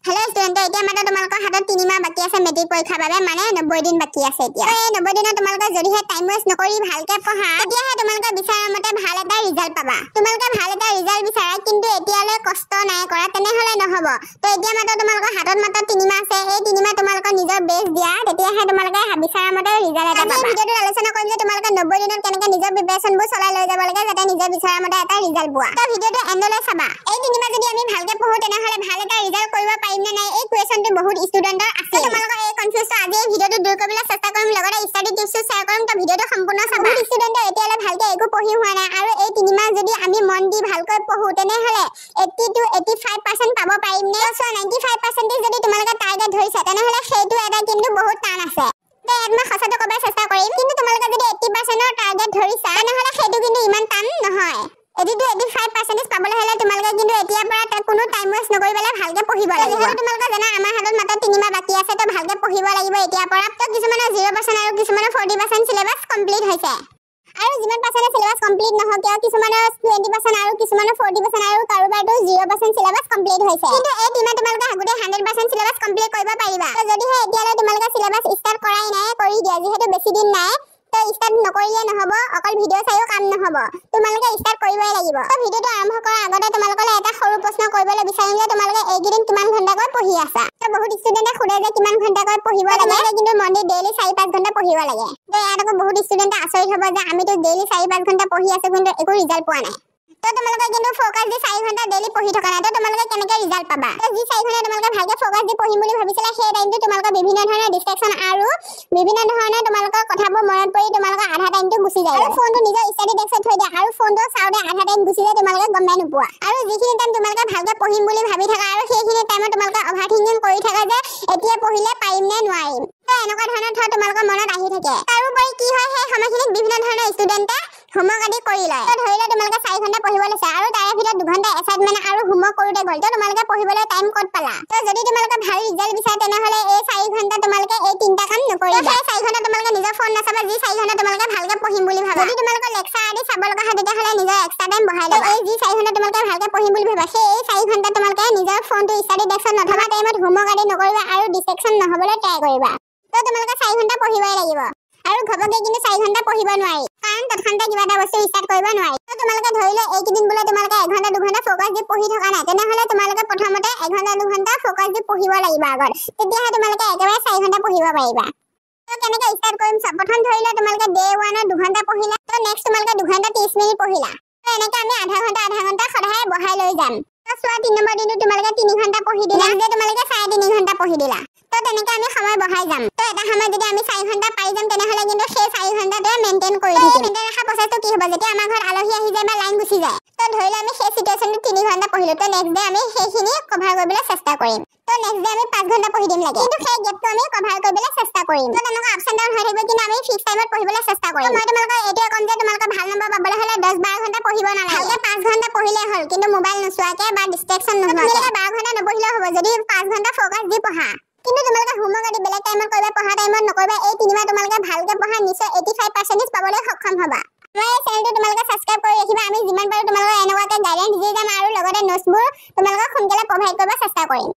hello student এতিয়া মাত্ৰ তোমালোকৰ হাতত 3 মাহ বাকি আছে মেট্ৰিক পৰীক্ষাৰ বাবে মানে 90 দিন বাকি আছে এতিয়া এই 90 দিনত তোমালোকে যদিহে টাইম ওয়েস্ট নকৰি ভালকে পঢ়া তেতিয়াহে তোমালোকে বিচাৰা মতে ভাল এটা ৰিজাল্ট পাবা তোমালোকে ভাল এটা ৰিজাল্ট বিচাৰা কিন্তু এতিয়ালৈ কষ্ট নাই কৰা তেনেহলে নহব তো এতিয়া মাত্ৰ তোমালোকৰ হাতত মাত্ৰ 3 মাহ আছে এই 3 মাহ তোমালোকৰ নিজৰ বেছ দিয়া তেতিয়াহে তোমালোকে বিচাৰা মতে ৰিজাল্ট এটা পাবা ভিডিওটো আলোচনা কৰিম যে তোমালোকে 90 দিনত কেনেকৈ নিজৰ প্ৰিপাৰেচনবোৰ চলাই লৈ যাব লাগে যাতে নিজৰ বিচাৰা মতে এটা ৰিজাল্ট পোৱা তো ভিডিওটো এন্ডলৈ চাবা এই 3 মাহ যদি আমি ভালকে পঢ়ো তেনেহলে ভাল এটা ৰিজাল্ট কৰিব পাৰিম নে নাই এই কোৱেশ্চনটো বহুত ষ্টুডেন্টৰ আছে তোমালোকৰ এই কনফিউজটো আজি এই ভিডিওটো দূৰ কৰিবলৈ চেষ্টা কৰিম লগতে ষ্টাডি টিপছ শ্বেয়াৰ কৰিম তো ভিডিওটো সম্পূৰ্ণ চাবা ষ্টুডেন্টে এতিয়ালৈ ভালকে একো পঢ়ি হোৱা নাই আৰু এই 3 মাহ যদি আমি মন দি ভালকৈ পঢ়ো তেনেহলে 80 to 85% পাব পাৰিম নে সো 95% যদি তোমালোকে টাৰ্গেট ধৰিছা তেনেহলে সেইটো এটা কিন্তু বহুত টান আছে তে মই সঁচাটো ক'ব চেষ্টা কৰিম কিন্তু তোমালোকে যদি 80% ৰ টাৰ্গেট ধৰিছা তেনেহলে সেইটো কিন্তু ইমান টান নহয় 80 to 85% পাবলৈ হলে তোমালোকে কিন্তু এতিয়াৰ পৰা কোনো টাইম ওয়েস্ট নকৰিবলৈ ভালকে পঢ়িব লাগিব তোমালোকে জানা আমাৰ হাতত মাত্ৰ 3 মাহ বাকি আছে তো ভালকে পঢ়িব লাগিব এতিয়াৰ পৰা তো কিছুমানৰ 0% আৰু কিছুমানৰ 40% সিলেবাস কমপ্লিট হৈছে আৰু যিমান পাছলে সিলেবাস কমপ্লিট নহয় কিয় কিছুমানৰ 20% আৰু কিছুমানৰ 40% আৰু কাৰোবাৰটো 0% সিলেবাস কমপ্লিট হৈছে কিন্তু এই টিমে তোমালোকে আগতে 100% সিলেবাস কমপ্লিট কৰিব পাৰিবা তো যদিহে এতিয়ালৈ তোমালোকে সিলেবাস ষ্টাৰ্ট কৰাই নাই কৰি দিয়া যেহেতু বেছি দিন নাই তো ষ্টাৰ্ট নকৰিলে নহব অকল ভিডিও চাইও কাম নহব তোমালোকে ষ্টাৰ্ট কৰিবই লাগিব তো ভিডিওটো আৰম্ভ কৰাৰ আগতে তোমালোকলৈ এটা সৰু প্ৰশ্ন কৰিবলৈ বিচাৰিম যে তোমালোকে এইকেইদিন কিমান ঘণ্টাকৈ পঢ়ি আছা তো বহুত ষ্টুডেন্টে খুদে যে কিমান ঘণ্টাকৈ পঢ়িব লাগে কিন্তু মনদি ডেইলি 4-5 ঘণ্টা পঢ়িব লাগে তো ইয়াত বহুত ষ্টুডেন্টে আচৰিত হ'ব যে আমি তো ডেইলি 4-5 ঘণ্টা পঢ়ি আছো কিন্তু একো ৰিজাল্ট পোৱা নাই তো তোমালোকে কিন্তু ফোকাস দি 4 ঘণ্টা ডেইলি পঢ়ি থকা নাই তো তোমালোকে কেনেকৈ ৰিজাল্ট পাবা তো যি 4 ঘণ্টা তোমালোকে ভালকে ফোকাস দি পঢ়িম বুলি ভাবিছিলা সেই টাইমটো তোমালোকে বিভিন্ন ধৰণৰ ডিস্ট্ৰাকশন আৰু বিভিন্ন ধৰণৰ তোমালোকৰ কথাবোৰ মনত পৰি তোমালোকৰ আধা টাইমটো গুচি যায় আৰু ফোনটো নিজৰ ষ্টাডি ডেস্কত থৈ দিয়া আৰু ফোনটো চাওঁতে আধা টাইম গুচি যায় তোমালোকে গমে নোপোৱা আৰু যিখিনি টাইম তোমালোকে ভালকে পঢ়িম বুলি ভাবি থাকা আৰু সেইখিনি টাইমত তোমালোকে অভাৰথিংকিং কৰি থাকা যে এতিয়া পঢ়িলে পাৰিম নে নোৱাৰিম তো এনেকুৱা ধৰণৰ থট তোমালোকৰ মনত আহি থাকে তাৰোপৰি কি হয় সেই সময়খিনিত বিভিন্ন ধৰণৰ ষ্টুডেন্টে হোমৱৰ্ক আদি কৰি লয় তো ধৰিলে তোমালোকে 4 ঘণ্টা পঢ়িব লৈছা আৰু তাৰে ভিতৰত 2 ঘণ্টা এছাইনমেন্ট আৰু হোমৱৰ্ক কৰোতে গ'ল তো তোমালোকে পঢ়িবলৈ টাইম ক'ত পালা তো যদি তোমালোকে ভাল ৰিজাল্ট বিচাৰা তেনেহলে এই 4 ঘণ্টা তোমালোকে এই 3টা কাম নকৰিবা এই 4 ঘণ্টা তোমালোকে নিজৰ ফোন নাচাবা যি 4 ঘণ্টা তোমালোকে ভালকে পঢ়িম বুলি ভাবা যদি তোমালোকে লেকচাৰ আদি চাব লগা হয় তেতিয়াহলে নিজৰ এক্সট্ৰা টাইম বঢ়াই ল'বা এই যি 4 ঘণ্টা তোমালোকে ভালকে পঢ়িম বুলি ভাবা সেই 4 ঘণ্টা তোমালোকে নিজৰ ফোনটো ষ্টাডি ডেস্কত নথবা টাইমত হোমৱৰ্ক আদি নকৰিবা আৰু ডিস্ট্ৰাকশন নহবলৈ ট্ৰাই কৰিবা তো তোমালোকে 4 ঘণ্টা পঢ়িবই লাগিব আৰু ঘপকে কিন্তু 4 ঘণ্টা পঢ়িব নোৱাৰি কাৰণ তৎক্ষণাতে কিবা এটা বস্তু ষ্টাৰ্ট কৰিব নোৱাৰি তো তোমালোকে ধৰিলে এইকেইদিন বোলে তোমালোকে 1 ঘণ্টা 2 ঘণ্টা ফোকাস দি পঢ়ি থকা নাই তেনেহলে তোমালোকে প্ৰথমতে 1 ঘণ্টা 2 ঘণ্টা ফোকাস দি পঢ়িব লাগিব আগত তেতিয়াহে তোমালোকে একেবাৰে 4 ঘণ্টা পঢ়িব পাৰিবা তো কেনেকৈ ষ্টাৰ্ট কৰিম প্ৰথম ধৰিলে তোমালোকে ডে 1 ত 2 ঘণ্টা পঢ়িলা তো নেক্সট তোমালোকে 2 ঘণ্টা 30 মিনিট পঢ়িলা তো এনেকৈ আমি আধা ঘণ্টা সদায় বঢ়াই লৈ যাম তো সোৱা 3 নম্বৰ দিনটো তোমালোকে 3 ঘণ্টা পঢ়ি দিলা যে তোমালোকে 3.5 ঘণ্টা পঢ়ি দিলা তো তেনেকৈ আমি সময় বঢ়াই যাম তো এটা সময় যদি আমি 4 ঘণ্টা পাই যাম তেনেহলে কিন্তু সেই 4 ঘণ্টাতে মেইনটেইন কৰি থাকিম মেইনটেইন ৰাখা প্ৰচেছটো কি হ'ব যেতিয়া আমাৰ ঘৰত আলহী আহি যায় বা লাইন গুচি যায় তো ধৰিলে আমি সেই সিচুৱেশ্যনটো 3 ঘণ্টা পঢ়িলো তো নেক্সট ডে আমি সেইখিনি কভাৰ কৰিবলৈ চেষ্টা কৰিম তো নেক্সট ডে আমি 5 ঘণ্টা পঢ়ি দিম লাগে কিন্তু সেই গেপটো আমি কভাৰ কৰিবলৈ চেষ্টা কৰিম তো তেনেকুৱা আপছ এণ্ড ডাউন হৈ থাকিব কিন্তু আমি ফিক্স টাইমত পঢ়িবলৈ চেষ্টা কৰিম মই তোমালোকক এইটোৱে ক'ম যে তোমালোকে ভাল নম্বৰ পাবলৈ হ'লে 10-12 ঘণ্টা পঢ়িব নালাগে ভালকে 5 ঘণ্টা পঢ়িলে হ'ল কিন্তু মোবাইল নোচোৱাকে বা ডিস্ট্ৰাকশন নোহোৱাকে 12 ঘণ্টা নপঢ়িলেও হ'ব যদি 5 ঘণ্টা ফোকাস দি পঢ়া কিন্তু তোমালোকে হোমৱৰ্ক আদি বেলেগ টাইমত কৰিবা পঢ়া টাইমত নকৰিবা এই 3 মাহ তোমালোকে ভালকে পঢ়া নিশ্চয় 85% পাবলৈ সক্ষম হ'বা আমাৰ এই চেনেলটো তোমালোকে সাবস্ক্ৰাইব কৰি ৰাখিবা আমি যিমান পাৰো তোমালোকক এনেকুৱাকৈ গাইডেন্স দি যাম আৰু লগতে নোটছবোৰ তোমালোকক সোনকালে প্ৰভাইড কৰিব চেষ্টা কৰিম